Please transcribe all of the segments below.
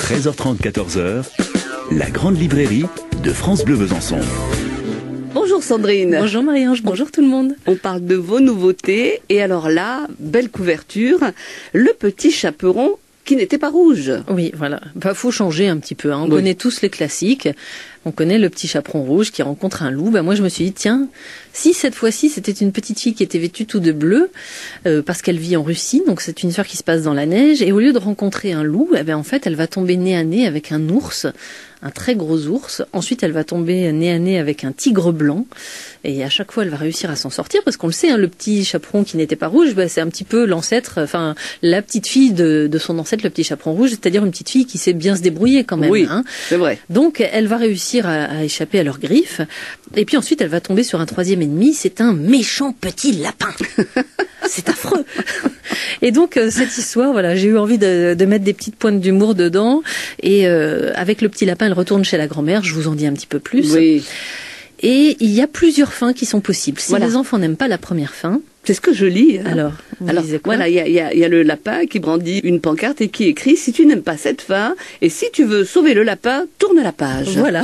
13h30, 14h, la grande librairie de France Bleu Besançon. Bonjour Sandrine. Bonjour Marie-Ange, bonjour tout le monde. On parle de vos nouveautés et alors là, belle couverture, le petit chaperon qui n'était pas rouge. Oui, voilà. Faut changer un petit peu. On connaît tous les classiques. On connaît le petit chaperon rouge qui rencontre un loup. Moi, je me suis dit, tiens, si cette fois-ci, c'était une petite fille qui était vêtue tout de bleu, parce qu'elle vit en Russie, donc c'est une histoire qui se passe dans la neige, et au lieu de rencontrer un loup, en fait, elle va tomber nez à nez avec un ours, un très gros ours. Ensuite, elle va tomber nez à nez avec un tigre blanc. Et à chaque fois, elle va réussir à s'en sortir, parce qu'on le sait, le petit chaperon qui n'était pas rouge, c'est un petit peu l'ancêtre, la petite fille de son ancêtre, le petit chaperon rouge, c'est-à-dire une petite fille qui sait bien se débrouiller quand même. Oui, c'est vrai. Donc, elle va réussir à échapper à leurs griffes. Et puis ensuite, elle va tomber sur un troisième ennemi, c'est un méchant petit lapin. C'est affreux. Et donc, cette histoire, j'ai eu envie de mettre des petites pointes d'humour dedans. Et avec le petit lapin, elle retourne chez la grand-mère, je vous en dis un petit peu plus. Oui. Et il y a plusieurs fins qui sont possibles. Si les enfants n'aiment pas la première fin... C'est ce que je lis. Alors voilà, il y a le lapin qui brandit une pancarte et qui écrit « Si tu n'aimes pas cette fin, et si tu veux sauver le lapin, tourne la page. » Voilà.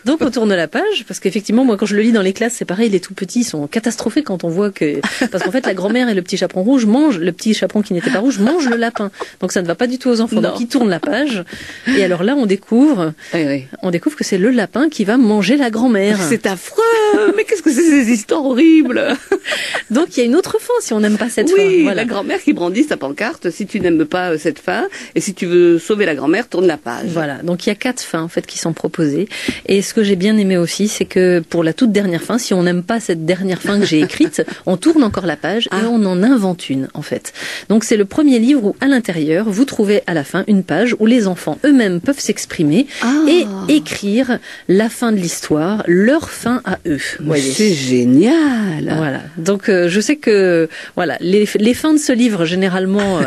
Donc on tourne la page, parce qu'effectivement, moi quand je le lis dans les classes, c'est pareil, les tout petits sont catastrophés quand on voit que... Parce qu'en fait, la grand-mère et le petit chaperon rouge mangent, le petit chaperon qui n'était pas rouge mange le lapin. Donc ça ne va pas du tout aux enfants. Non. Donc ils tournent la page. Et alors là, on découvre que c'est le lapin qui va manger la grand-mère. C'est affreux. Mais qu'est-ce que c'est ces histoires horribles? Donc il y a une autre fin si on n'aime pas cette fin. Oui, Voilà. la grand-mère qui brandit sa pancarte, si tu n'aimes pas cette fin, et si tu veux sauver la grand-mère, tourne la page. Voilà, donc il y a 4 fins en fait qui sont proposées. Et ce que j'ai bien aimé aussi, c'est que pour la toute dernière fin, si on n'aime pas cette dernière fin que j'ai écrite, on tourne encore la page et on en invente une en fait. Donc c'est le premier livre où à l'intérieur, vous trouvez à la fin une page où les enfants eux-mêmes peuvent s'exprimer et écrire la fin de l'histoire, leur fin à eux. C'est génial. Voilà. Donc je sais que les fins de ce livre généralement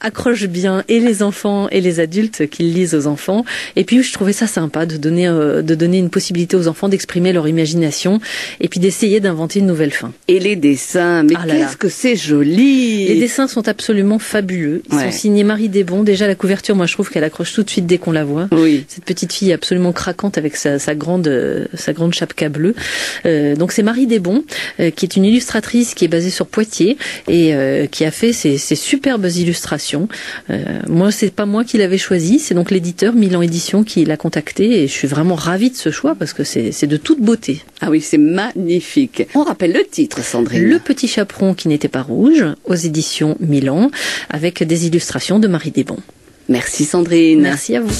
accrochent bien et les enfants et les adultes qui le lisent aux enfants. Et puis je trouvais ça sympa de donner une possibilité aux enfants d'exprimer leur imagination et puis d'essayer d'inventer une nouvelle fin. Et les dessins, mais qu'est-ce que c'est joli. Les dessins sont absolument fabuleux. Ils sont signés Marie Desbons. Déjà la couverture, moi je trouve qu'elle accroche tout de suite dès qu'on la voit. Oui. Cette petite fille absolument craquante avec sa grande chapka bleue. Donc c'est Marie Desbons qui est une illustratrice qui est basée sur Poitiers et qui a fait ces superbes illustrations. Moi c'est pas moi qui l'avais choisi, c'est donc l'éditeur Milan Édition qui l'a contacté et je suis vraiment ravie de ce choix parce que c'est de toute beauté. Ah oui, c'est magnifique. On rappelle le titre, Sandrine. Le petit chaperon qui n'était pas rouge, aux éditions Milan, avec des illustrations de Marie Desbons. Merci Sandrine. Merci à vous.